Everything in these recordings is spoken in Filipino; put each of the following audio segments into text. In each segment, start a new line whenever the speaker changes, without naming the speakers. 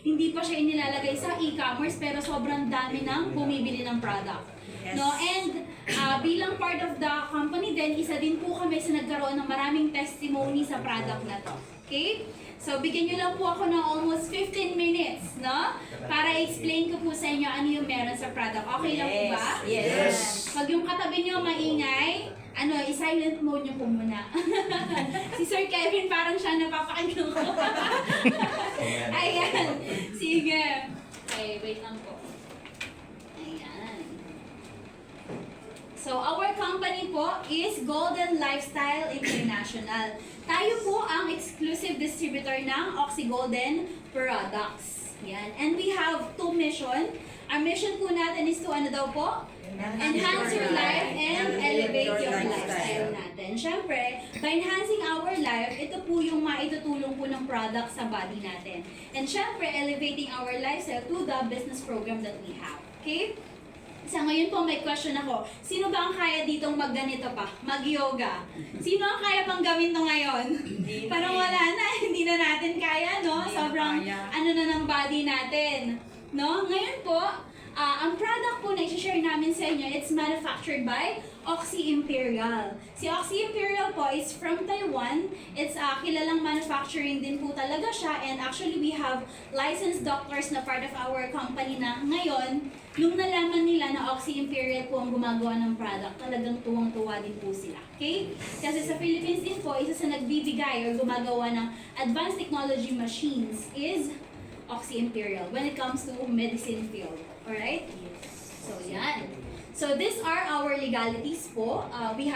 hindi pa siya inilalagay sa e-commerce pero sobrang dami ng bumibili ng product.
Yes.
No, and bilang part of the company din, isa din po kami sa nagkaroon ng maraming testimony sa product na to. Okay? So, bigyan nyo lang po ako ng almost 15 minutes, no? Para explain ko po sa inyo ano yung meron sa product. Okay lang po ba?
Yes.
Pag yung katabi nyo maingay, i-silent mode nyo po muna. Si Sir Kevin parang siya napapakinggan ko. Ayan. Sige. Okay, wait lang po. Ayan. So, our company po is Golden Lifestyle International. Tayo po ang exclusive distributor ng Oxy Golden products. Yan. And we have two mission. Our mission po natin is to ano daw po? Enhance your life and elevate your lifestyle natin. Siyempre, by enhancing our life, ito po yung maitutulong po ng product sa body natin. And siyempre, elevating our lifestyle to the business program that we have. Okay? Sa ngayon po, may question ako. Sino ba ang kaya ditong magganito pa? Mag-yoga? Sino ang kaya pang gawin to ngayon? Parang wala na, hindi na natin kaya, no? Sobrang ano na ng body natin. No? Ngayon po, ang product po na i-share namin sa inyo, it's manufactured by Oxy Imperial. Si Oxy Imperial po is from Taiwan. It's kilalang manufacturing din po talaga siya. And actually, we have licensed doctors na part of our company na ngayon, nung nalaman nila na Oxy Imperial po ang gumagawa ng product, talagang tuwang-tuwa din po sila. Okay? Kasi sa Philippines din po, isa sa nagbibigay or gumagawa ng advanced technology machines is Oxy Imperial when it comes to medicine field. Alright? So, yan. So, these are our legalities po. We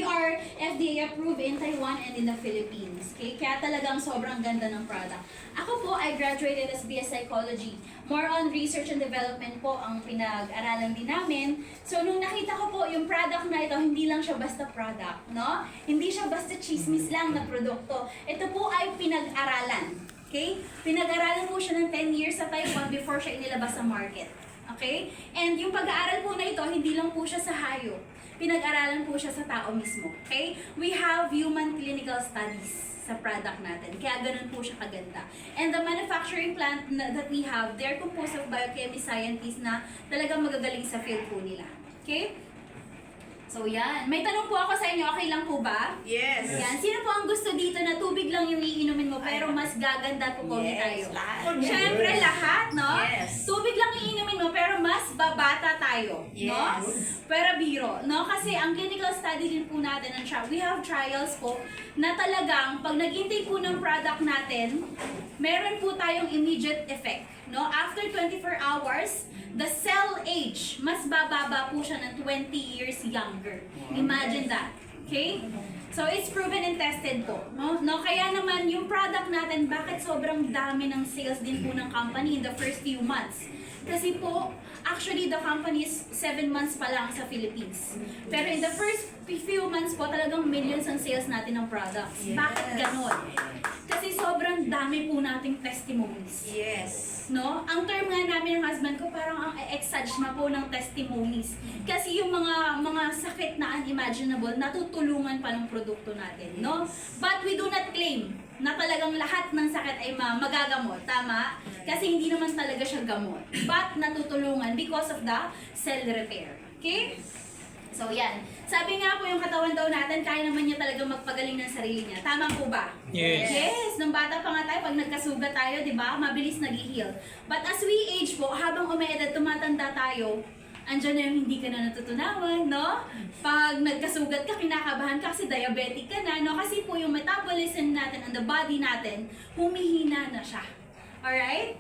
are FDA approved in Taiwan and in the Philippines. Okay? Kaya talagang sobrang ganda ng product. Ako po, I graduated as BS Psychology. More on research and development po ang pinag-aralan din namin. So, nung nakita ko po yung product na ito, hindi lang siya basta product, no? Hindi siya basta chismis lang na produkto. Ito po ay pinag-aralan. Okay? Pinag-aralan po siya ng 10 years sa Taiwan before siya inilabas sa market. Okay? And yung pag-aaral po na ito, hindi lang po siya sa hayop. Pinag-aralan po siya sa tao mismo. Okay? We have human clinical studies sa product natin. Kaya ganun po siya kaganda. And the manufacturing plant that we have, they're composed of biochemist scientists na talagang magagaling sa field po nila. Okay? So yan. May tanong po ako sa inyo, okay lang po ba?
Yes.
Yan. Sino po ang gusto dito na tubig lang yung iinumin mo pero mas gaganda po pogi tayo?
Lahat.
Siyempre lahat, no?
Yes.
Tubig lang iinumin mo pero mas babata tayo, no?
Yes.
Pero biro, no? Kasi ang clinical study din po natin, we have trials po na talagang pag nag-intake po ng product natin, meron po tayong immediate effect, no? After 24 hours, the cell age, mas bababa po siya ng 20 years younger. Imagine that. Okay? So, it's proven and tested po. No? Kaya naman, yung product natin, bakit sobrang dami ng sales din po ng company in the first few months? Kasi po, actually, the company is 7 months pa lang sa Philippines. Pero in the first few months po, talagang millions ang sales natin ng products. Bakit ganon? Kasi sobrang dami po nating testimonies.
Yes.
No? Ang term nga namin ng husband ko, parang ang exage na po ng testimonies. Kasi yung mga sakit na unimaginable, natutulungan pa ng produkto natin, no? But we do not claim na talagang lahat ng sakit ay magagamot, tama? Kasi hindi naman talaga siya gamot. But natutulungan because of the cell repair. Okay? So, yan. Sabi nga po yung katawan daw natin, kaya naman niya talaga magpagaling ng sarili niya. Tama po ba?
Yes.
Yes. Nung bata pa nga tayo, pag nagkasugat tayo, di ba, mabilis nag-heal. But as we age po, habang umeedad, tumatanda tayo, andyan na yung hindi ka na natutunawan, no? Pag nagkasugat ka, kinakabahan ka kasi diabetic ka na, no? Kasi po yung metabolism natin and the body natin, humihina na siya. Alright?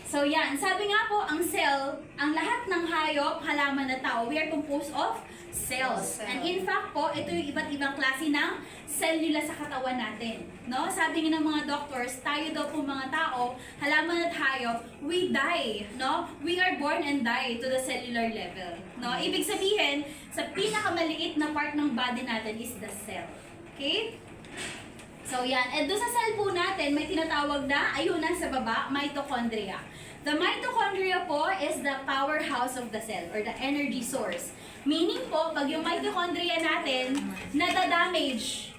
So yan, sabi nga po, ang cell, ang lahat ng hayop, halaman na tao, we are composed of cells. And in fact po, ito yung iba't ibang klase ng cellula sa katawan natin. No? Sabi nga ng mga doctors, tayo daw po mga tao, halaman at hayop, we die. No? We are born and die to the cellular level. No? Ibig sabihin, sa pinakamaliit na part ng body natin is the cell. Okay? So yan, and doon sa cell po natin, may tinatawag na, ayun na sa baba, mitochondria. The mitochondria po is the powerhouse of the cell or the energy source. Meaning po, pag yung mitochondria natin nadadamage,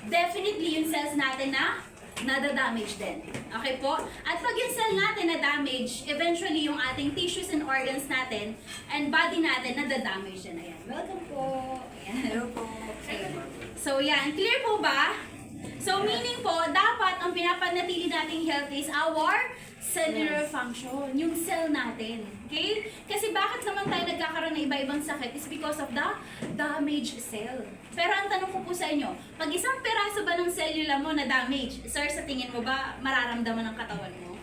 definitely yung cells natin na nadadamage din. Okay po? At pag yung cell natin nadamage, nadadamage, eventually yung ating tissues and organs natin and body natin nadadamage yan. Ayan. Welcome po. Ayan.
Hello po.
Okay. So yan, clear po ba? So meaning po, dapat ang pinapanatili nating health is our cellular function, yung cell natin. Okay? Kasi bakit naman tayo nagkakaroon ng iba-ibang sakit is because of the damaged cell. Pero ang tanong ko po sa inyo, pag isang peraso ba ng cellula mo na damage, sir, sa tingin mo ba mararamdaman ng katawan mo?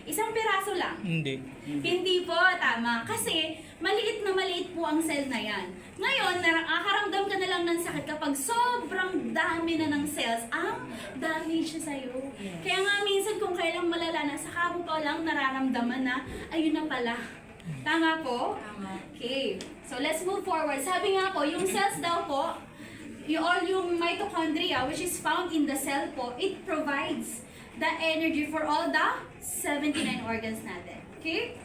Isang peraso lang?
Hindi.
Hindi po, tama. Kasi maliit na maliit po ang cell na yan. Ngayon, nakakaramdam ka na lang ng sakit kapag sobrang dami na ng cells ang damage siya sa'yo.
Yes.
Kaya nga minsan kung kailang malala na, saka mo pa lang nararamdaman na, ayun na pala. Tama po?
Tama.
Okay. So let's move forward. Sabi nga po, yung cells daw po, yung mitochondria, which is found in the cell po, it provides the energy for all the 79 organs natin. Okay?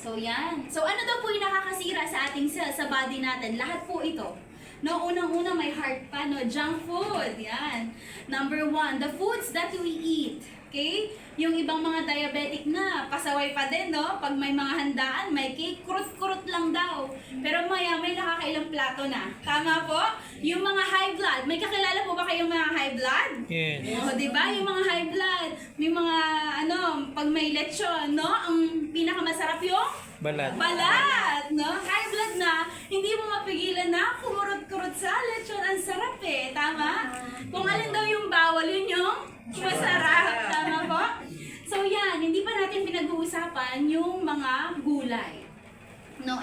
So, yan. So, ano daw po yung nakakasira sa ating cell, sa body natin? Lahat po ito. No, unang-una may heart pa, no? Junk food. Yan. Number 1, the foods that we eat. Okay? Yung ibang mga diabetic na, pasaway pa din, no? Pag may mga handaan, may cake, kurut-kurut lang daw. Pero maya, may nakakailang plato na. Tama po? Yung mga high blood, may kakilala po ba kayong mga high blood?
Yes.
O, di ba? Yung mga high blood, may mga, pag may lechon, no? Ang pinakamasarap yung
Balat.
balat, no? High blood na, hindi mo mapigilan na kumurot-kurot sa lechon. Ang sarap eh, tama? Kung alin daw yung bawal, yun yung masarap. Tama po? So yan, hindi pa natin pinag-uusapan yung mga gulay. No,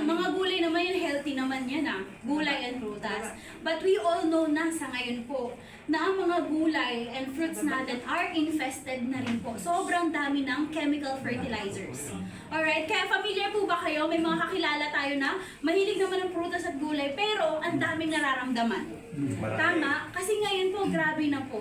mga gulay naman yun, healthy naman yan gulay and prutas. But we all know na sa ngayon po, na ang mga gulay and fruits natin are infested na rin po. Sobrang dami ng chemical fertilizers. Alright, kaya familiar po ba kayo? May mga kakilala tayo na mahilig naman ng prutas at gulay, pero ang daming nararamdaman. Tama? Kasi ngayon po, grabe na po.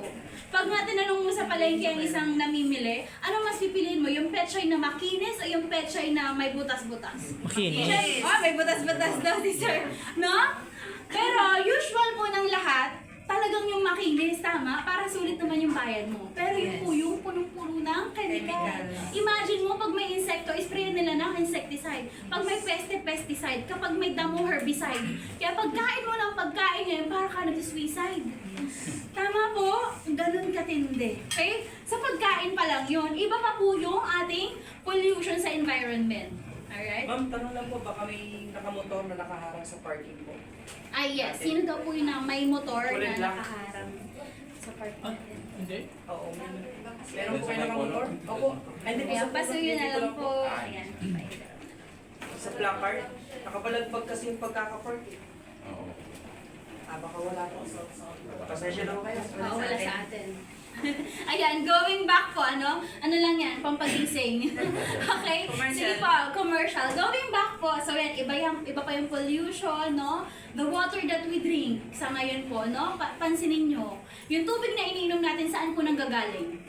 Pag nga tinanong mo sa palengke ang isang namimili, ano mas pipiliin mo? Yung pechay na makinis o yung pechay na may butas-butas?
Makinis.
May butas-butas daw si sir. No? Pero usual po ng lahat, talagang yung makinis, tama? Para sulit naman yung bayad mo. Pero yung po yung punong-puno ng chemical. Imagine mo, pag may insekto, isprayan nila ng insecticide. Pag may peste, pesticide. Kapag may damo, herbicide. Kaya pagkain mo ng pagkain ngayon, para ka nag-suicide. Tama po? Ganun katindi. Okay? Sa pagkain pa lang yun. Iba pa po yung ating pollution sa environment. Alright?
Ma'am, tanong lang po, baka may nakamotor na nakaharang sa parking po.
Ay, yes. Sino daw po yung may motor na
Ulit lang.
nakaharang sa parking natin?
Hindi.
Oo. Meron po kayo nakamotor? Opo. Ay, hindi po
Ayan,
sa
pasuyo na
dito
lang po. Ayan.
Sa placard. Nakapalagpag kasi yung pagkakapark eh. Baka wala po. Pasensya na po kayo.
Oo, wala sa atin. Ayan, going back po, ano lang yan, pampagising. Okay?
Commercial.
Sige po, commercial. Going back po, so yan, iba pa yung pollution, no? The water that we drink sa ngayon po, no? Pansinin nyo, yung tubig na iniinom natin, saan po nanggagaling?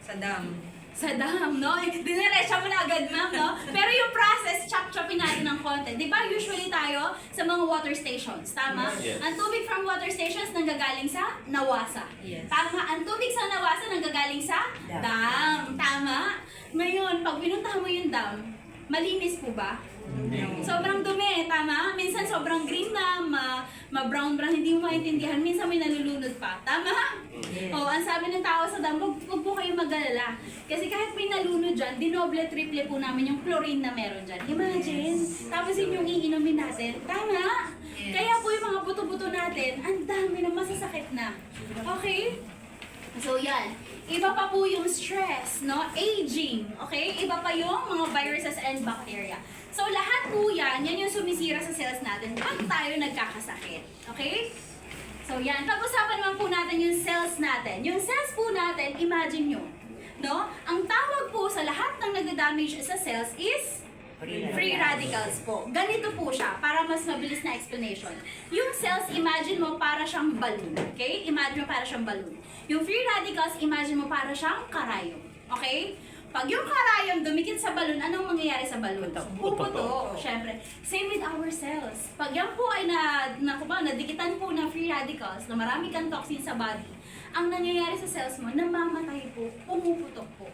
Sa dam.
Sa dam, no? Diniretsa mo na agad, ma'am, no? Pero yung process, chop-chopin natin ng konti. Di ba usually tayo sa mga water stations, tama?
Yes.
Ang tubig from water stations nanggagaling sa nawasa.
Yes.
Tama? Ang tubig sa nawasa nanggagaling sa dam. Tama? Ngayon, pag pinuntahan mo yung dam, malinis po ba? Sobrang dumi, tama? Minsan sobrang green na, ma-brown-brown, hindi mo maintindihan. Minsan may nalulunod pa. Tama?
Yes.
Oh, ang sabi ng tao sa dam, huwag po kayong mag-alala. Kasi kahit may nalunod dyan, dinoble-triple po namin yung chlorine na meron dyan. Imagine. Tapos yun yung iinumin natin. Tama?
Yes.
Kaya po yung mga buto-buto natin, ang dami na masasakit na. Okay? So yan. Iba pa po yung stress, no? Aging, okay? Iba pa yung mga viruses and bacteria. So lahat po yan yung sumisira sa cells natin pag tayo nagkakasakit. Okay? So yan, pag-usapan naman po natin yung cells natin. Yung cells po natin, imagine nyo, no? Ang tawag po sa lahat ng nagda-damage sa cells is free radicals po. Ganito po siya, para mas mabilis na explanation. Yung cells, imagine mo para siyang balloon. Okay? Imagine mo para siyang balloon. Yung free radicals, imagine mo para siyang karayom. Okay? Pag yung karayom dumikit sa balloon, anong mangyayari sa balloon? Puputok. Siyempre. Same with our cells. Pag yan po ay nadikitan po ng free radicals, na marami kang toxin sa body, ang nangyayari sa cells mo, namamatay po, pumuputok po.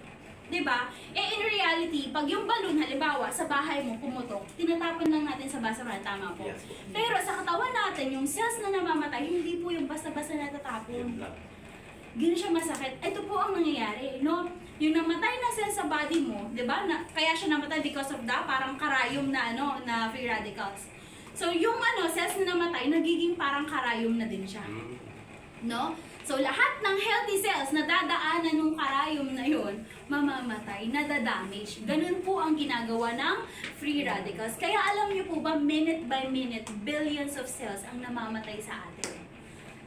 'Di ba? In reality, pag yung balon halimbawa sa bahay mo pumutok, tinatapon lang natin sa basurahan, tama po.
Yes po.
Pero sa katawan natin, yung cells na namamatay, hindi po yung basta-basta
Yun
natatapon.
lang.
Ganun siya masakit. Ito po ang nangyayari, no? Yung namatay na cell sa body mo, 'di ba? Kaya siya namatay because of the parang karayom na na free radicals. So yung cells na namatay, nagiging parang karayom na din siya. No? So lahat ng healthy cells na dadaanan ng karayom na yun, mamamatay, nadadamage. Ganun po ang ginagawa ng free radicals. Kaya alam niyo po ba, minute by minute, billions of cells ang namamatay sa atin.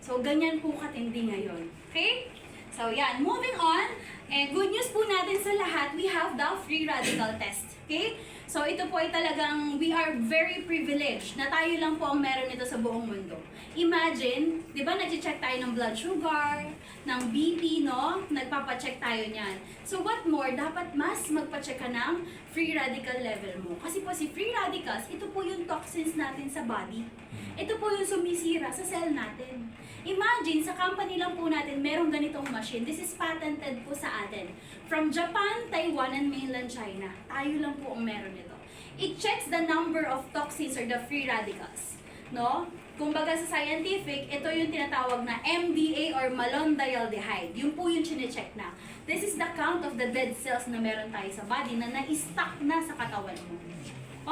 So ganyan po katindi ngayon. Okay? So yan, moving on. Good news po natin sa lahat, we have the free radical test. Okay? So ito po ay talagang, we are very privileged na tayo lang po ang meron nito sa buong mundo. Imagine, di ba nag-check tayo ng blood sugar, ng BP, no? Nagpapacheck tayo niyan. So what more, dapat mas magpacheck ka ng free radical level mo. Kasi po si free radicals, ito po yung toxins natin sa body. Ito po yung sumisira sa cell natin. Imagine, sa company lang po natin, merong ganitong machine. This is patented po sa atin. From Japan, Taiwan, and mainland China. Tayo lang po ang meron nito. It checks the number of toxins or the free radicals. No? Kumbaga sa scientific, ito yung tinatawag na MDA or malondialdehyde. Yun po yung chinecheck na. This is the count of the dead cells na meron tayo sa body na na-stuck na sa katawan mo.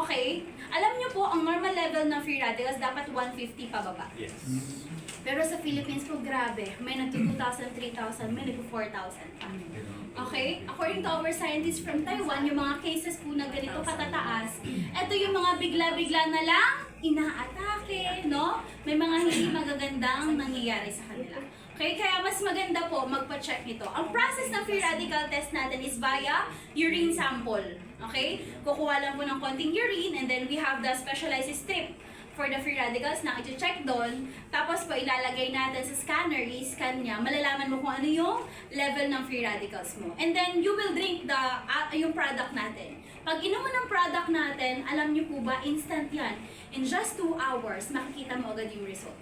Okay? Alam nyo po, ang normal level ng free radicals dapat 150 pababa.
Yes.
Pero sa Philippines po, grabe. May nag-2,000, 3,000, may nag-4,000 pa. Okay? According to our scientists from Taiwan, yung mga cases po na ganito katataas, ito yung mga bigla-bigla na lang inaatake, no? May mga hindi magagandang nangyayari sa kanila. Okay? Kaya mas maganda po magpa-check nito. Ang process ng free radical test natin is via urine sample. Okay? Kukuha lang po ng konting urine and then we have the specialized strip for the free radicals na i-check doon. Tapos po ilalagay natin sa scanner, i-scan niya, malalaman mo kung ano yung level ng free radicals mo. And then you will drink yung product natin. Pag inom mo ng product natin, alam niyo po ba, instant yan. In just 2 hours, makikita mo agad yung result.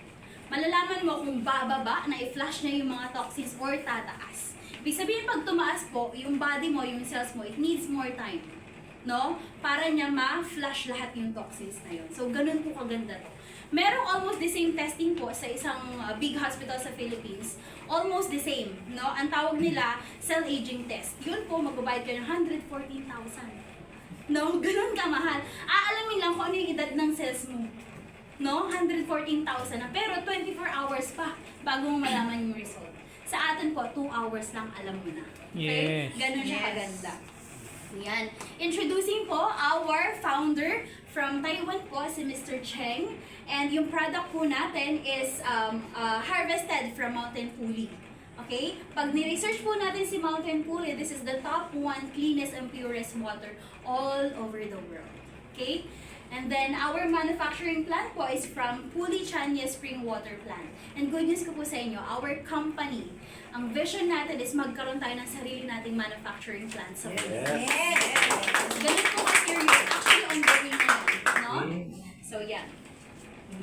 Malalaman mo kung bababa na i-flush niya yung mga toxins or tataas. Ibig sabihin, pag tumaas po, yung body mo, yung cells mo, it needs more time. No? Para niya ma-flush lahat yung toxins na yun. So, ganun po kaganda to. Merong almost the same testing po sa isang big hospital sa Philippines. Almost the same. No? Ang tawag nila, cell aging test. Yun po, magbabayad kayo ng 114,000. No? Ganun kamahal. Aalamin lang kung ano yung edad ng cells mo. No? 114,000 na. Pero 24 hours pa bago mo malaman yung result. Sa atin po, 2 hours lang alam mo na. Okay?
Yes.
Ganun siya kaganda. Yan. Introducing po our founder from Taiwan po, si Mr. Cheng. And yung product po natin is harvested from Mountain Puli. Okay? Pag ni-research po natin si Mountain Puli, this is the top 1 cleanest and purest water all over the world. Okay? And then, our manufacturing plant po is from Puli Chania Spring Water Plant. And good news ko po sa inyo, our company, ang vision natin is magkaroon tayo ng sarili nating manufacturing plant sa Pilipinas. Ganun po ka-serious. Actually, ongoing na yan, no? So, yan.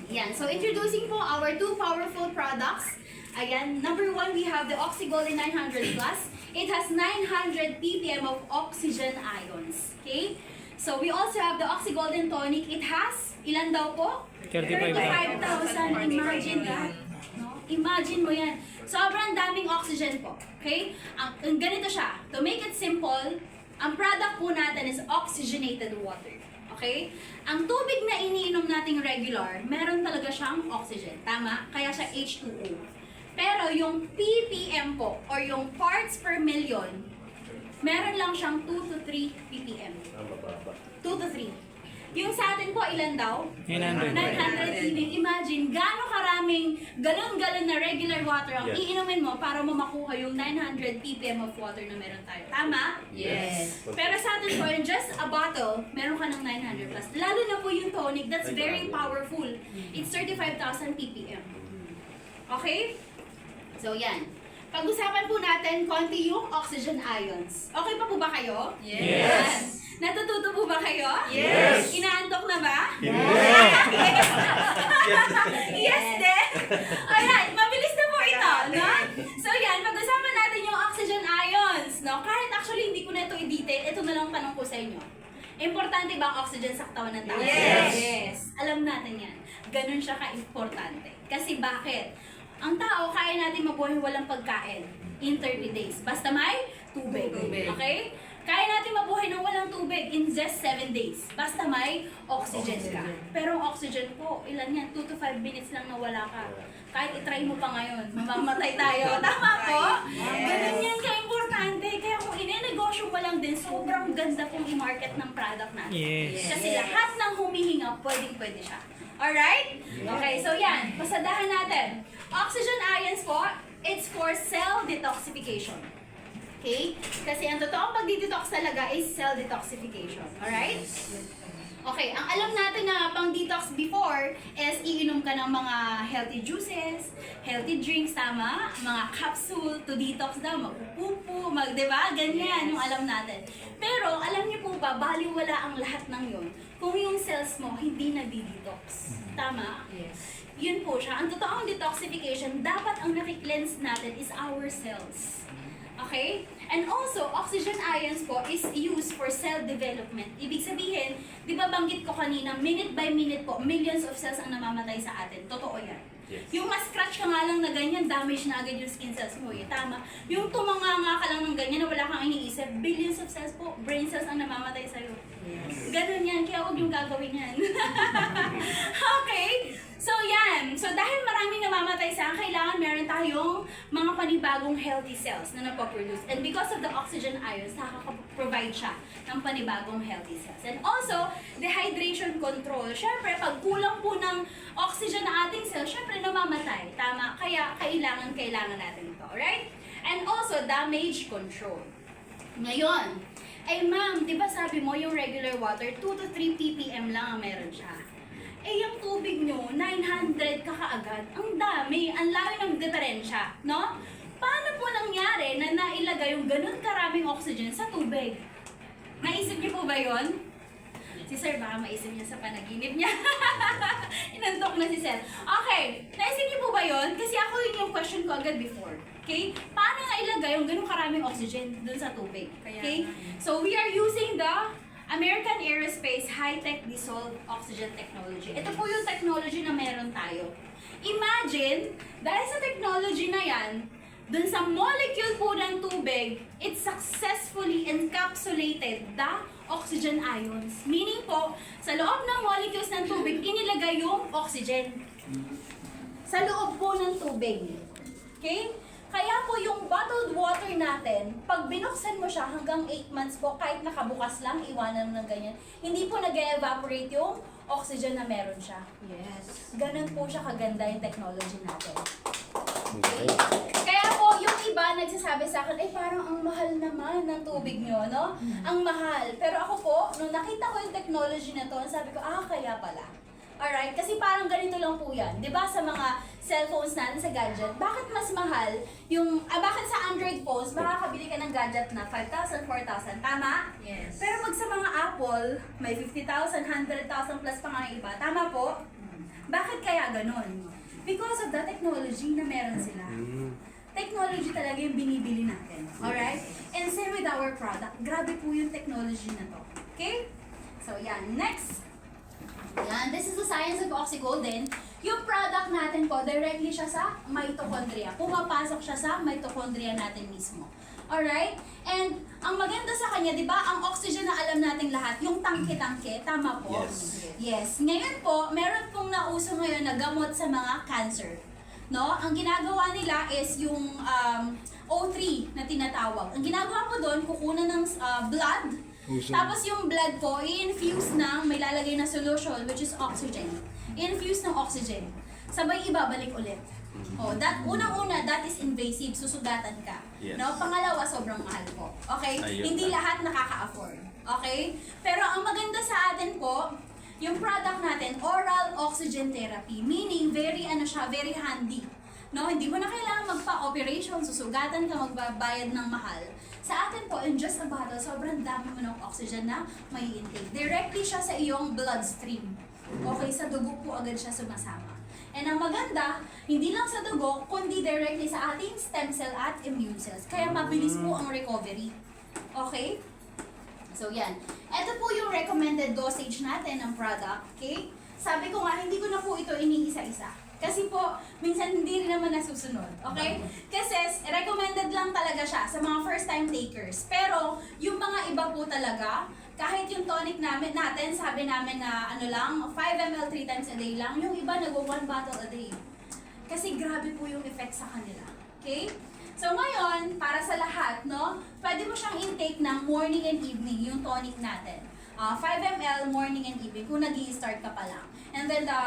Yan. So, introducing po our 2 powerful products. Ayan, number 1, we have the OxyGolden 900 Plus. It has 900 ppm of oxygen ions. Okay? So, we also have the OxyGolden Tonic. It has, ilan daw po? 35,000. Imagine that. No? Imagine mo yan. Sobrang daming oxygen po. Okay? Ang ganito siya. To make it simple, ang product po natin is oxygenated water. Okay? Ang tubig na iniinom nating regular, meron talaga siyang oxygen. Tama? Kaya siya H2O. Pero yung ppm po, or yung parts per million, meron lang siyang 2 to 3 ppm. 2 to 3. Yung sa atin po, ilan daw?
900.
900 ppm. Imagine, gaano karaming galon-galon na regular water ang
Yes.
iinumin mo para mo makuha yung 900 ppm of water na meron tayo. Tama?
Yes.
Pero sa atin po, in just a bottle, meron ka ng 900 plus. Lalo na po yung tonic, that's very powerful. It's 35,000 ppm. Okay? So, yan. Pag-usapan po natin konti yung oxygen ions. Okay pa po ba kayo?
Yes.
Natututo po ba kayo?
Yes.
Inaantok na ba?
Yes.
Yes din! Alright, mabilis na po ito, no? So yan, pag-usapan natin yung oxygen ions, no? Kahit actually hindi ko na ito i-detail, ito na lang tanong ko sa inyo. Importante ba ang oxygen sa katawan ng tao?
Yes!
Alam natin yan. Ganun siya ka-importante. Kasi bakit? Ang tao, kaya natin mabuhay walang pagkain in 30 days. Basta may tubig.
Tubig.
Okay? Kaya natin mabuhay ng walang tubig in just 7 days. Basta may oxygen ka. Pero ang oxygen po, ilan yan? 2 to 5 minutes lang na wala ka. Kahit itry mo pa ngayon, mamamatay tayo. Tama po? Ganun yan ka-importante. Kaya kung ine-negosyo mo lang din, sobrang ganda kung i-market ng product natin.
Yes.
Kasi lahat ng humihinga, pwedeng-pwede siya. Alright? Okay, so yan. Pasadahan natin. Oxygen ions po, it's for cell detoxification. Okay? Kasi ang totoong pag-detox talaga is cell detoxification. Alright? Okay, ang alam natin na pang-detox before is iinom ka ng mga healthy juices, healthy drinks, tama? Mga capsule to detox daw, magpupupo, diba? Ganyan yung alam natin. Pero alam niyo po ba, baliwala ang lahat ng yun kung yung cells mo hindi nadi-detox. Tama?
Yes.
Yun po siya. Ang totoong detoxification, dapat ang nakikleanse natin is our cells. Okay? And also, oxygen ions po is used for cell development. Ibig sabihin, di ba banggit ko kanina, minute by minute po, millions of cells ang namamatay sa atin. Totoo yan.
Yes.
Yung ma-scratch ka nga lang na ganyan, damage na agad yung skin cells mo. Tama. Yung tumanga ka lang ng ganyan na wala kang iniisip, billions of cells po, brain cells ang namamatay sa'yo.
Yes.
Ganun yan, kaya huwag yung gagawin yan. Okay? So yan. So dahil maraming namamatay sa kailangan meron tayong mga panibagong healthy cells na napoproduce. And because of the oxygen ions, nakaka-provide siya ng panibagong healthy cells. And also, dehydration control. Syempre, pag kulang po ng oxygen na ating cells, syempre namamatay. Tama? Kaya kailangan natin ito. Alright? And also, damage control. Ngayon, ay ma'am, di ba sabi mo yung regular water, 2 to 3 ppm lang ang meron siya. Eh, yung tubig nyo, 900 ka kaagad. Ang dami, ang layo ng diferensya, no? Paano po nangyari na nailagay yung ganun karaming oxygen sa tubig? Naisip niyo po ba yon? Si Sir, baka maisip niya sa panaginip niya. Inantok na si Sir. Okay, naisip niyo po ba yon? Kasi ako yun yung question ko agad before. Okay? Paano nga ilagay yung ganun karaming oxygen dun sa tubig? Okay? So, we are using the American Aerospace High-Tech Dissolved Oxygen Technology. Ito po yung technology na meron tayo. Imagine, dahil sa technology na yan, dun sa molecule po ng tubig, it successfully encapsulated the oxygen ions. Meaning po, sa loob ng molecules ng tubig, inilagay yung oxygen. Sa loob po ng tubig. Okay? Kaya po yung bottled water natin, pag binuksan mo siya hanggang 8 months po, kahit nakabukas lang, iwanan ng ganyan, hindi po nag-evaporate yung oxygen na meron siya.
Yes.
Ganun po siya kaganda yung technology natin.
Okay.
Kaya po, yung iba nagsasabi sa akin, ay parang ang mahal naman ng tubig nyo, no? Ang mahal. Pero ako po, nung nakita ko yung technology na to, sabi ko, kaya pala. Alright? Kasi parang ganito lang po yan. 'Di ba sa mga cellphones natin sa gadget, bakit mas mahal yung, bakit sa Android phones, makakabili ka ng gadget na 5,000, 4,000, tama?
Yes.
Pero pag sa mga Apple, may 50,000, 100,000 plus pa nga yung iba, tama po? Bakit kaya ganun? Because of the technology na meron sila. Technology talaga yung binibili natin. Alright? And same with our product. Grabe po yung technology na to. Okay? So yan, next. Yan, this is the science of OxyGolden. Yung product natin po, directly siya sa mitochondria. Pumapasok siya sa mitochondria natin mismo. Alright? And ang maganda sa kanya, di ba, ang oxygen na alam nating lahat, yung tangke-tangke, tama po?
Yes.
Yes. Ngayon po, meron pong nauso ngayon na gamot sa mga cancer. No? Ang ginagawa nila is yung O3 na tinatawag. Ang ginagawa po doon, kukunan ng blood. Tapos yung blood po, i-infuse ng may lalagay na solution, which is oxygen. I-infuse ng oxygen. Sabay ibabalik ulit. Unang-una, that is invasive, susugatan ka.
Yes.
No? Pangalawa, sobrang mahal po. Okay?
Ayun
Hindi
na.
lahat nakaka-afford. Okay? Pero ang maganda sa atin po, yung product natin, oral oxygen therapy. Meaning, very handy. No, hindi mo na kailangan magpa-operation, susugatan ka, magbabayad ng mahal. Sa atin po, in just a bottle, sobrang dami mo ng oxygen na may intake. Directly siya sa iyong bloodstream. Okay, sa dugo po agad siya sumasama. And ang maganda, hindi lang sa dugo, kundi directly sa ating stem cell at immune cells. Kaya mabilis po ang recovery. Okay? So yan. Ito po yung recommended dosage natin ng product, okay? Sabi ko nga, hindi ko na po ito iniisa-isa. Kasi po, minsan hindi rin naman nasusunod, okay? Kasi recommended lang talaga siya sa mga first time takers. Pero yung mga iba po talaga, kahit yung tonic natin, sabi namin na ano lang, 5 ml 3 times a day lang, yung iba nag-1 bottle a day. Kasi grabe po yung effect sa kanila, okay? So ngayon, para sa lahat, no, pwede mo siyang intake ng morning and evening, yung tonic natin. 5 ml morning and evening kung nag-i-start ka pa lang. And then the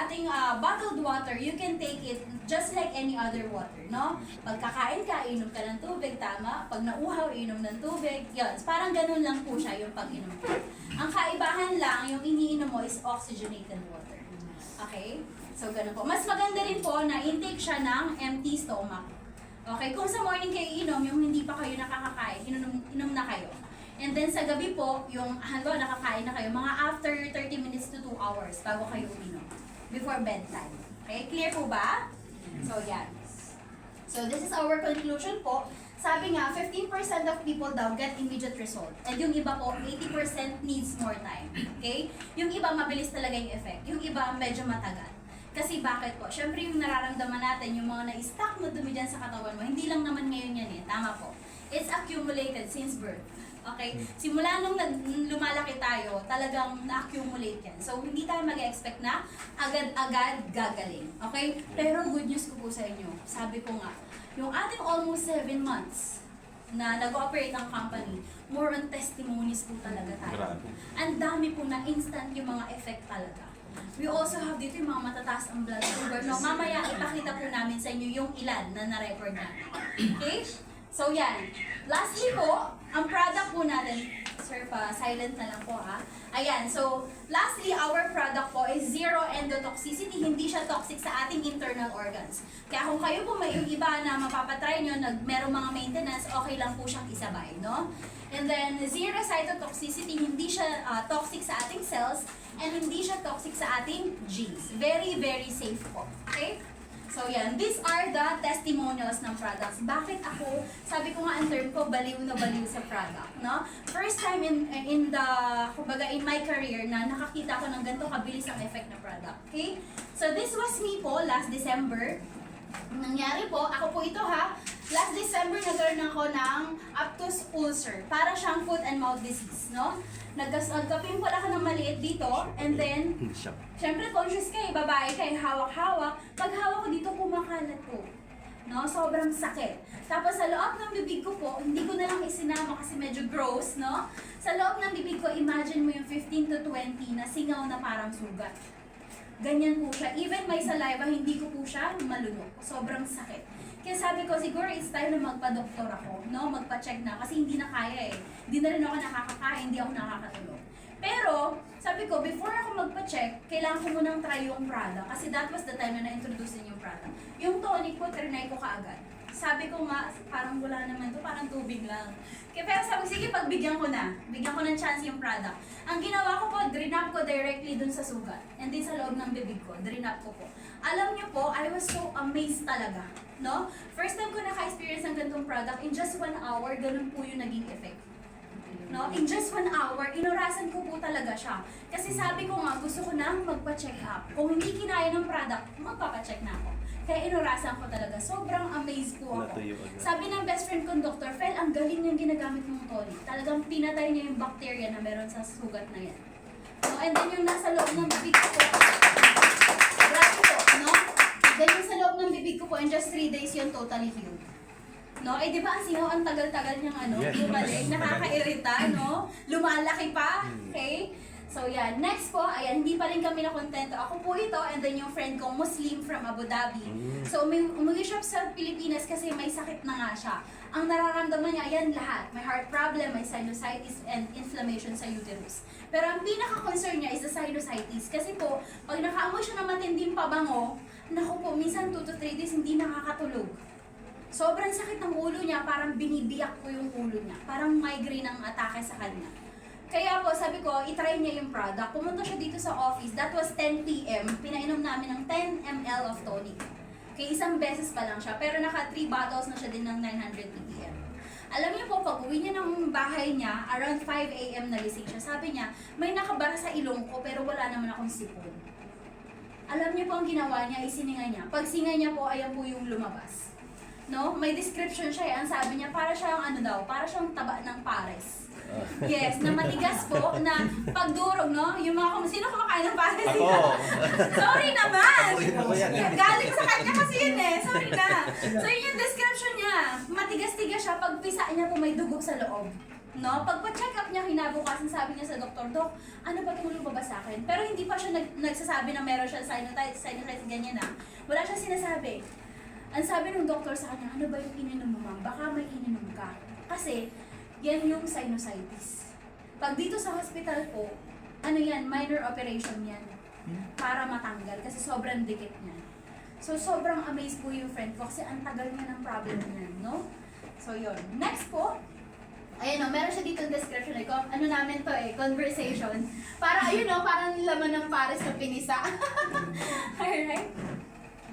ating bottled water, you can take it just like any other water, no? Pag kakain ka, inom ka ng tubig, tama? Pag nauhaw, inom ng tubig. Yun, parang ganun lang po siya yung pag-inom ko. Ang kaibahan lang, yung iniinom mo is oxygenated water. Okay? So ganun po. Mas maganda rin po na intake siya ng empty stomach. Okay, kung sa morning kayo inom, yung hindi pa kayo nakakakain, inom na kayo. And then sa gabi po, yung hanggang nakakain na kayo, mga after 30 minutes to 2 hours bago kayo uminom. Before bedtime. Okay, clear po ba? So yan. So this is our conclusion po. Sabi nga, 15% of people daw get immediate result. And yung iba po, 80% needs more time. Okay? Yung iba, mabilis talaga yung effect. Yung iba, medyo matagal. Kasi bakit po? Siyempre yung nararamdaman natin, yung mga na-stuck na dumi dyan sa katawan mo, hindi lang naman ngayon yan eh. Tama po. It's accumulated since birth. Okay? Simula nung lumalaki tayo, talagang na-accumulate yan. So, hindi tayo mag-expect na agad-agad gagaling. Okay? Pero good news ko po sa inyo. Sabi ko nga, yung ating almost 7 months na nag-operate ang company, more on testimonies po talaga tayo. Ang dami po na instant yung mga effect talaga. We also have dito yung mga matataas ang blood sugar. No, mamaya ipakita po namin sa inyo yung ilan na na-record namin. Okay? So yan. Lastly po, ang product po natin, sir pa, silent na lang po ha. Ayan, so lastly, our product po is zero endotoxicity. Hindi siya toxic sa ating internal organs. Kaya kung kayo po may yung iba na mapapatry nyo, merong mga maintenance, okay lang po siyang isabay, no? And then, zero cytotoxicity, hindi siya toxic sa ating cells, and hindi siya toxic sa ating genes. Very, very safe po. Okay? So yan, these are the testimonials ng products. Bakit ako, sabi ko nga ang term ko, baliw na baliw sa product, no? First time in the, kumbaga in my career na nakakita ko ng ganito kabilis ang effect na product. Okay? So this was me po last December. Nangyari po, ako po ito ha, last December nagkaroon ako ng Aphthous ulcer. Para siyang foot and mouth disease, no? Nagka-pimple ako ng maliit dito, and then, syempre conscious kayo, babae kayo, hawak-hawak. Pag hawak ko dito, kumakalat po. No? Sobrang sakit. Tapos sa loob ng bibig ko po, hindi ko na lang isinama kasi medyo gross, no? Sa loob ng bibig ko, imagine mo yung 15 to 20 na singaw na parang sugat. Ganyan po siya. Even may saliva, hindi ko po siya malunok. Sobrang sakit. Kaya sabi ko, siguro it's time na magpa-doktor ako, no? Magpa-check na. Kasi hindi na kaya eh. Hindi na rin ako nakakakain, hindi ako nakakatulog. Pero, sabi ko, before ako magpa-check, kailangan ko munang try yung product. Kasi that was the time na na-introduce din yung product. Yung tonic ko, trinay ko kaagad. Sabi ko nga, parang wala naman to, parang tubig lang. Kaya pero sabi ko, sige, pagbigyan ko na. Bigyan ko ng chance yung product. Ang ginawa ko po, drinap ko directly dun sa sugat. And din sa loob ng bibig ko, drinap ko po. Alam niyo po, I was so amazed talaga. No? First time ko naka-experience ng ganitong product, in just 1 hour, ganun po yung naging effect. No? In just 1 hour, inurasan ko po talaga siya. Kasi sabi ko nga, gusto ko nang magpa-check up. Kung hindi kinaya ng product, magpapacheck na ako. Kaya inurasan ko talaga. Sobrang amazed po ako. Sabi ng best friend kong Dr. Fel, ang galing niyang ginagamit ng tonic. Talagang pinatay niya yung bacteria na meron sa sugat na yan. No? And then yung nasa loob ng bibig ko po, grabe po, no? Then yung sa loob ng bibig ko po, in just 3 days yun totally healed. No? Eh, di ba ang singaw, ang tagal-tagal niyang bumalik, nakakairita, no? Lumalaki pa, okay? So, yan. Next po, ayan, hindi pa rin kami nakontento. Ako po ito, and then yung friend ko, Muslim from Abu Dhabi. So, umuwi siya sa Pilipinas kasi may sakit na nga siya. Ang nararamdaman niya, ayan lahat. May heart problem, may sinusitis, and inflammation sa uterus. Pero ang pinaka-concern niya is the sinusitis. Kasi po, pag nakaamoy siya ng matinding pabango, naku po, minsan 2 to 3 days hindi nakakatulog. Sobrang sakit ng ulo niya, parang binibiyak ko yung ulo niya. Parang migraine ang atake sa kanya. Kaya po, sabi ko, itry niya yung product. Pumunta siya dito sa office. That was 10 p.m. Pinainom namin ng 10 ml of tonic. Okay, isang beses pa lang siya. Pero naka 3 bottles na siya din ng 900 ppm. Alam niyo po, pag uwi niya ng bahay niya, around 5 a.m. nagising siya. Sabi niya, may nakabara sa ilong ko pero wala naman akong sipon. Alam niyo po ang ginawa niya, isininga niya. Pag singa niya po, ayan po yung lumabas. No? May description siya eh. Ang sabi niya, para siyang ano daw, para siyang taba ng pares. Yes, na matigas po, na pagdurog, no? Yung mga sino kumakain ng pares?
Ako.
Sorry naman!
Ako yan.
Galing sa kanya kasi yun eh. Sorry na. So yun yung description niya. Matigas-tigas siya, pag pisa niya po may dugo sa loob. No? Pag pa-check up niya kinabukasan, sabi niya sa doktor, Dok, ano ba itong lumabas sa akin? Pero hindi pa siya nagsasabi na meron siya sinusitis, ganyan na. Wala siya sinasabi. Ang sabi ng doktor sa kanya, ano ba yung ininom mo, ma'am? Baka may ininom ka. Kasi, yan yung sinusitis. Pag dito sa hospital po, ano yan, minor operation yan. Para matanggal, kasi sobrang dikit niya. So, sobrang amazed po yung friend ko, kasi ang tagal niya ng problem niya, no? So, yun. Next po, ayun o, meron siya dito yung description eh. Ano namin to eh, conversation. Para, ayun o, parang laman ng pares na pinisa. Alright?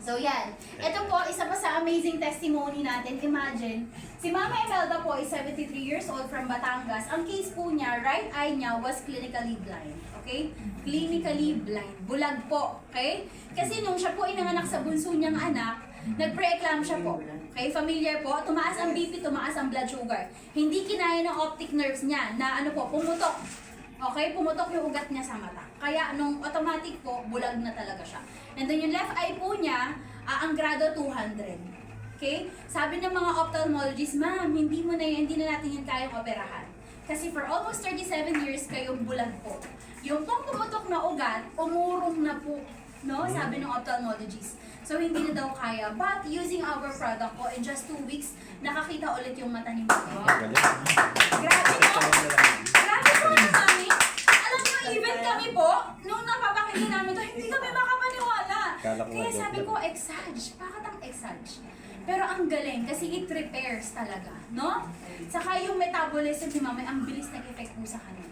So yan. Ito po, isa pa sa amazing testimony natin. Imagine, si Mama Imelda po is 73 years old from Batangas. Ang case po niya, right eye niya was clinically blind. Okay? Clinically blind. Bulag po. Okay? Kasi nung siya po inanganak sa bunso niyang anak, nag-pre-eclampsia po. Okay? Familiar po. Tumaas ang BP, tumaas ang blood sugar. Hindi kinaya ng optic nerves niya na ano po, pumutok. Okay? Pumutok yung ugat niya sa mata. Kaya nung automatic po, bulag na talaga siya. And then yung left eye po niya, ang grado 200. Okay? Sabi ng mga ophthalmologists, ma'am, hindi na natin yung kayang operahan. Kasi for almost 37 years kayong bulag po. Yung pong pumutok na ugat, umurong na po. No? Sabi ng ophthalmologist. So hindi na daw kaya. But using our product po, in just 2 weeks, nakakita ulit yung mata ni Mami. Grabe po! Grabe po na kami! Alam nyo, even kami po, nung napapakinggan namin to, hindi kami makapaniwala. Kaya sabi ko, exage. Bakit ang exage? Pero ang galing, kasi it repairs talaga, no? Saka yung metabolism ni Mami, ang bilis nag-effect po sa kanya.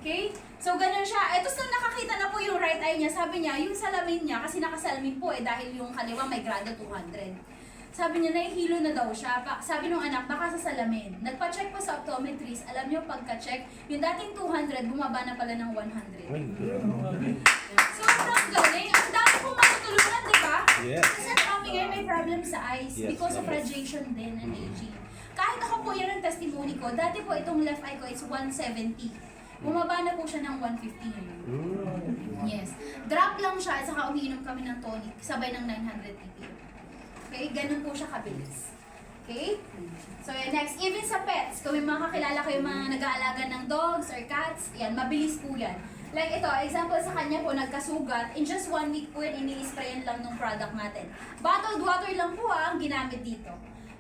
Okay? So, ganun siya. Ito sa nakakita na po yung right eye niya, sabi niya, yung salamin niya, kasi nakasalamin po dahil yung kaliwa may grado 200. Sabi niya, nahihilo na daw siya. Sabi nung anak, baka sa salamin. Nagpa-check po sa optometrist. Alam niyo, pagka-check, yung dating 200, bumaba na pala ng 100. Sobrang galing. Ang dami pong matutulungan, di ba?
Yes.
Kasi ang Mami ngayon may problem sa eyes
Yes,
because of
yes.
radiation din and aging. Kahit ako po, yan ang testimony ko. Dati po itong left eye ko is 170. Bumaba na po siya ng 150 ngayon. Yes. Drop lang siya at saka umiinom kami ng tonic sabay ng 900 ppm. Okay? Ganun po siya kabilis. Okay? So yan, next. Even sa pets, kung may mga kakilala kayo mga nag-aalaga ng dogs or cats, yan, mabilis po yan. Like ito, example sa kanya po, nagkasugat, in just 1 week po yan, ini-sprayan lang ng product natin. Bottled water lang po ang ginamit dito.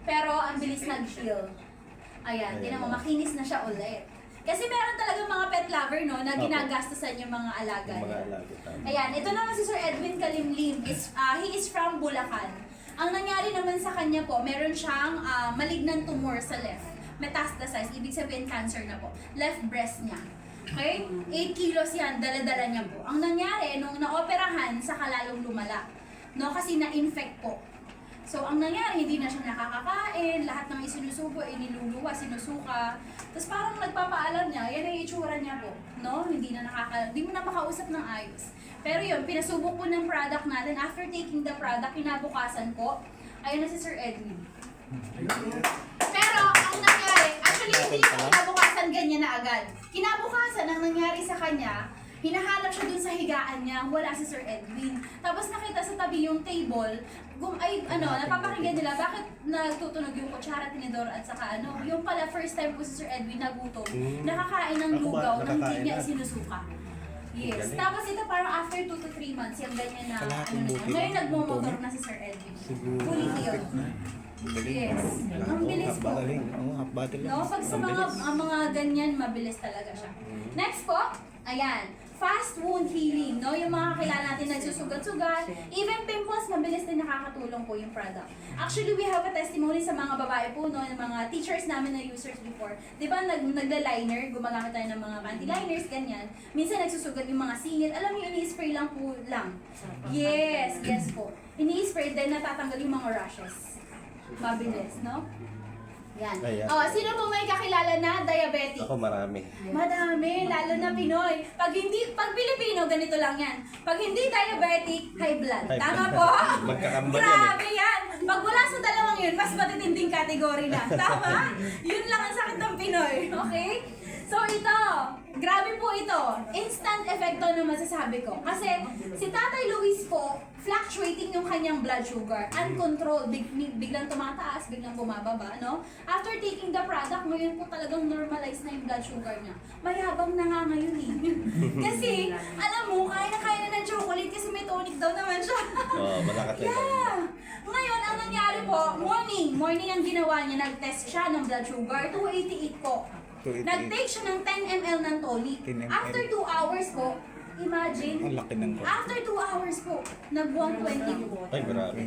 Pero ang bilis nag-heal. Ayan, tinan mo, makinis na siya ulit. Kasi meron talaga mga pet lover, no, na ginagastusan yung mga alaga niya. Ayan, ito naman si Sir Edwin Kalimlim, he is from Bulacan. Ang nangyari naman sa kanya po, meron siyang malignant tumor sa left. Metastasize, ibig sabihin cancer na po. Left breast niya. Okay? 8 kilos yan, dala-dala niya po. Ang nangyari, nung naoperahan, saka lalong lumala. No, kasi na-infect po. So, ang nangyari, hindi na siya nakakakain, lahat ng isinusubo, iniluluwa, sinusuka. Tapos parang nagpapaalam niya, yan ang itsura niya po. No? Hindi mo na makausap ng ayos. Pero yun, pinasubok po ng product natin. After taking the product, kinabukasan po, ayun na si Sir Edwin. Pero, ang nangyari, actually, hindi yung kinabukasan ganyan na agad. Kinabukasan, ang nangyari sa kanya, hinahanap siya dun sa higaan niya, wala si Sir Edwin. Tapos nakita sa tabi yung table, napapakinggan nila, bakit nagtutunog yung kutsara, tinidor, at saka yung pala first time po si Sir Edwin nagutom, nakakain ng lugaw, nang hindi niya sinusuka. Yes. Tapos ito parang after 2 to 3 months, yung ganyan na, ngayon nagmumotor na si Sir Edwin. Fully healed. Yes. Ang bilis po. No, pag sa mga ganyan, mabilis talaga siya. Next po, ayan. Fast wound healing, no? Yung mga kakilala natin nagsusugat-sugat, even pimples, mabilis din nakakatulong po yung product. Actually, we have a testimony sa mga babae po, no? Yung mga teachers namin na users before. Di ba, nagla-liner, gumagamit tayo ng mga panty liners, ganyan. Minsan nagsusugat yung mga singit. Alam mo, ini-spray lang po lang. Yes, yes po. Ini-spray, then natatanggal yung mga rashes. Mabilis, no? Yan.
Ayan.
Oh, sino po may kakilala na diabetic?
Ako marami.
Madami, lalo na Pinoy. Pag Pilipino, ganito lang yan. Pag hindi diabetic, high blood.
High
Tama
blood.
po?
Magkakambal yan
Grabe yan. Pag wala sa dalawang yun, mas matitinding kategory na. Tama? Yun lang ang sakit ng Pinoy. Okay? So ito, grabe po ito. Instant effect to na masasabi ko. Kasi si Tatay Luis po, fluctuating yung kanyang blood sugar. Uncontrolled. Biglang tumataas, biglang bumababa, no? After taking the product, ngayon po talagang normalize na yung blood sugar niya. Mayabang na nga ngayon eh. Kasi, alam mo, kaya na ng chocolate kasi may tonic daw naman siya.
Oo, malakas na
Yeah! Ngayon, ang nangyari po, morning ang ginawa niya, nag-test siya ng blood sugar, 288 po.
288.
Nag-take siya ng 10 ml ng tonic.
10 ml.
After 2 hours po, imagine,
Ang laki ng ko.
after 2 hours po, nag-120 po.
Ay, marami.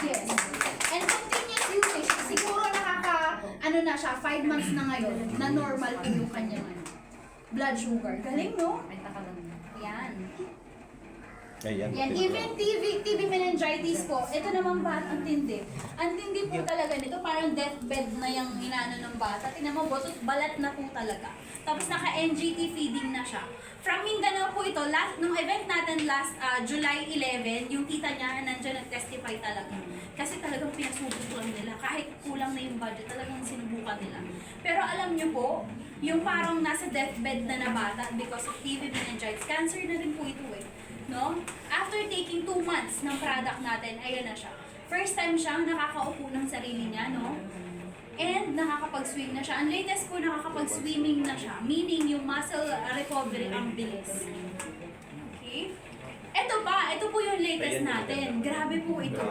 Yes. And continuous usage, siguro na siya, 5 months na ngayon, na normal po yung kanyang blood sugar. Galing, no? Yan.
Ayan.
Yan, even TB meningitis po, ito naman ba, ang tindi. Ang tindi po talaga nito, parang deathbed na yung inaano ng bata. Tingnan mo, botot, balat na po talaga. Tapos naka-NGT feeding na siya. From Mindanao po ito, nung event natin last July 11, yung tita niya nandiyan nag-testify talaga. Kasi talagang pinasubok lang nila. Kahit kulang na yung budget, talagang sinubukan nila. Pero alam niyo po, yung parang nasa deathbed na bata because of TB meningitis, cancer na din po ito eh. No? After taking 2 months ng product natin, ayan na siya. First time siyang nakakaupo ng sarili niya, no? And nakakapag-swim na siya. Ang latest po, nakakapag-swimming na siya. Meaning, yung muscle recovery ang bilis. Okay? Ito po yung latest natin. Grabe po ito.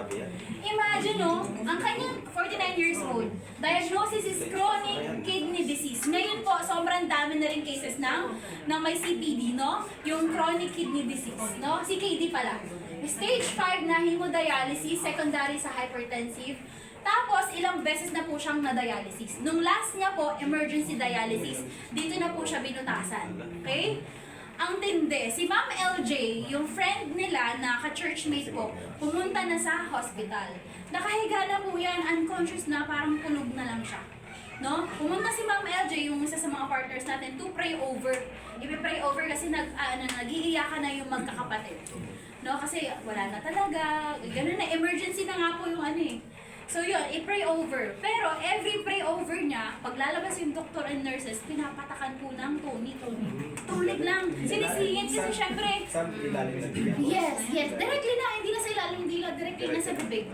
Imagine, no? Ang kanyang 49 years old, diagnosis is chronic kidney disease. Ngayon po, sobrang dami na rin cases ng may CKD, no? Yung chronic kidney disease, no? CKD pala. Stage 5 na hemodialysis, secondary sa hypertensive. Tapos, ilang beses na po siyang na-dialysis. Nung last niya po, emergency dialysis, dito na po siya binutasan. Okay? Ang tindi, si Ma'am LJ, yung friend nila na ka-churchmate po, pumunta na sa hospital. Nakahiga na po yan, unconscious na, parang tulog na lang siya. No? Pumunta si Ma'am LJ, yung isa sa mga partners natin, to pray over. I-pray over kasi nag-iiyakan na yung magkakapatid. No? Kasi wala na talaga, ganun na, emergency na nga po yung ano eh. So yun, i-pray over. Pero every pray over niya, pag lalabas yung doctor and nurses, pinapatakan po ng tonic. Tonic lang. Sinisingit kasi syempre. Yes. Directly na, hindi na sa ilalim ng dila, directly na sa bibig.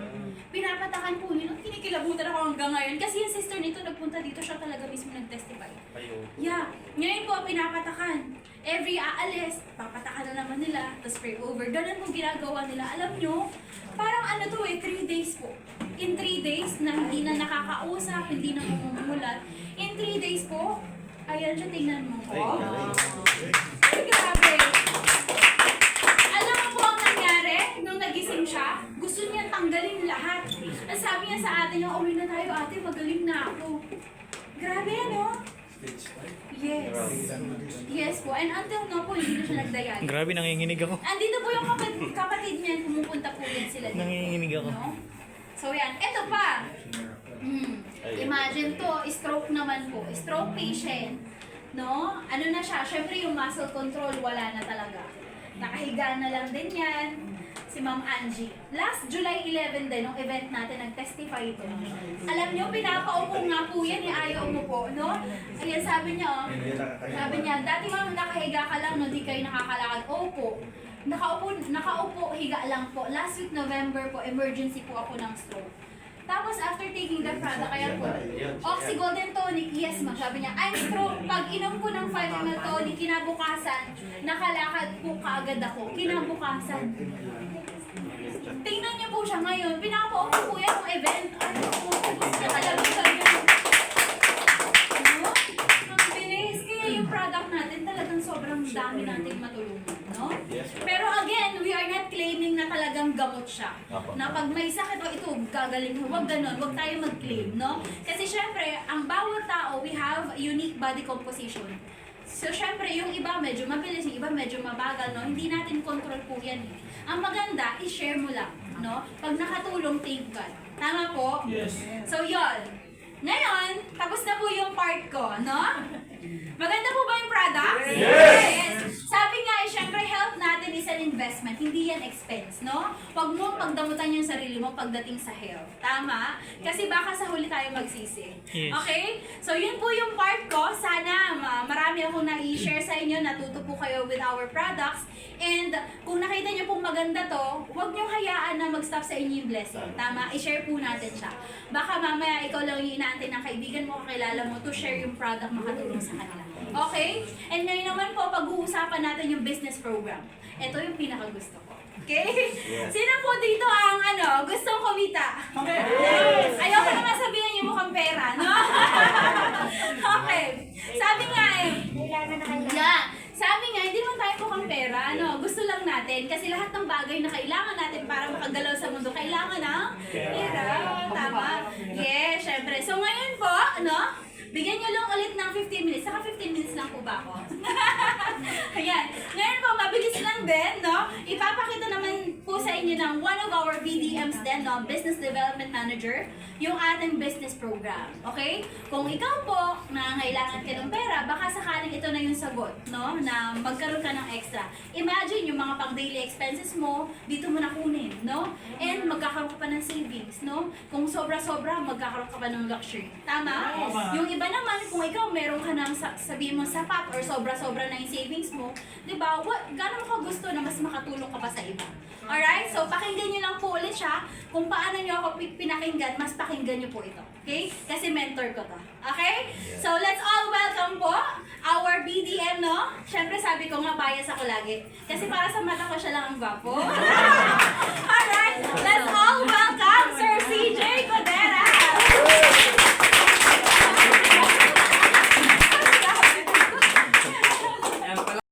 Pinapatakan po nila. Kinikilabutan ako hanggang ngayon. Kasi yung sister nito nagpunta dito, siya talaga mismo nag-testify. Yeah. Ngayon po, pinapatakan. Every aalis, papatakan na naman nila, tapos pray over. Ganun po ginagawa nila. Alam nyo, parang ano to 3 days po. In 3 days na hindi na nakakausap, hindi na mamumulat. In 3 days po, ayan siya, tingnan mo po. Ay, grabe. Alam mo po ang nangyari nung nagising siya? Gusto niya tanggalin lahat. Ang sabi niya sa ate niya, uwi na tayo ate, magaling na ako. Grabe ano? Yes. Yes po. And until now po, hindi na siya nagdayan.
Grabe, nanginginig ako.
Andito po yung kapatid niya, pumupunta po din sila dito.
Nanginginig ako.
No? So yan, eto pa. Imagine to, stroke naman po. Stroke patient. No? Ano na siya? Syempre yung muscle control, wala na talaga. Nakahiga na lang din yan. Si Ma'am Angie. Last July 11 din, nung event natin, nag-testify ito. Alam nyo, pinapaupo nga po yan, ayaw mo po, no? Ayan, sabi niya, sabi niya, dati ma'am, nakahiga ka lang, no, di kayo nakakalakad. Opo. Nakaupo, higa lang po. Last week, November po, emergency po ako ng stroke. Tapos after taking the product, kaya po, Oxy Golden Tonic, yes ma'am, sabi niya, I'm stroke. Pag inom ko ng 5 ml tonic, kinabukasan, nakalakad po kaagad ako. Kinabukasan. Tingnan niyo po siya ngayon, pinapaupo po yan ng event. Ano po, nakalabutan niya. No? Ang bilis. Kaya yung product natin talagang sobrang dami nating matulungan. No? Pero again, we are not claiming na talagang gamot siya. Na pag may sakit o ito, gagaling mo. Huwag ganun, huwag tayo mag-claim. No? Kasi syempre, ang bawat tao, we have unique body composition. So, syempre, yung iba medyo mabilis, yung iba medyo mabagal, no? Hindi natin control po yan. Ang maganda, i-share mo lang, no? Pag nakatulong, thank God. Tama po?
Yes.
So, yon. Ngayon, tapos na po yung part ko, no? Maganda po ba yung product?
Yes!
Sabi nga, syempre health natin is an investment, hindi yan expense, no? Huwag mo pagdamutan yung sarili mo pagdating sa health. Tama? Kasi baka sa huli tayo magsisi.
Yes.
Okay? So yun po yung part ko. Sana marami akong na-i-share sa inyo, natuto po kayo with our products. And kung nakita nyo pong maganda to, huwag nyo hayaan na mag-stop sa inyo yung blessing. Tama? I-share po natin siya. Baka mamaya ikaw lang yung inaantay ng kaibigan mo, kakilala mo to share yung product makatulong sa kanila. Okay? And ngayon naman po, pag-uusapan natin yung business program. Ito yung pinakagusto ko. Okay? Sino po dito ang gustong kumita? Ayoko naman sabihin yung mukhang pera, no? Okay. Sabi nga sabi nga, hindi naman tayo mukhang pera, gusto lang natin. Kasi lahat ng bagay na kailangan natin para makagalaw sa mundo, kailangan ng pera. Tama? Yeah, syempre. So ngayon po, bigyan nyo lang ulit ng 15 minutes. Saka 15 minutes lang po ba ako? Ayan. Ngayon po, mabilis lang din, Ipapakita naman po sa inyo ng one of our BDMs din, Business Development Manager, yung ating business program. Okay? Kung ikaw po, nangangailangan ka ng pera, baka sakaling ito na yung sagot, Na magkaroon ka ng extra. Imagine yung mga pang-daily expenses mo, dito mo na kunin, And magkakaroon ka pa ng savings, Kung sobra-sobra, magkakaroon ka pa ng luxury. Tama? Yung iba naman, kung ikaw meron ka ng sabihin mo sapat or sobra-sobra na yung savings mo, di ba, gano'n mo ka gusto na mas makatulong ka pa sa iba. Alright? So, pakinggan nyo lang po ulit siya. Kung paano nyo ako pinakinggan, mas pakinggan nyo po ito. Okay? Kasi mentor ko to. Okay? So, let's all welcome po our BDM, Siyempre, sabi ko nga, bias ako lagi. Kasi para sa mata ko, siya lang ang gwapo. Alright? Let's all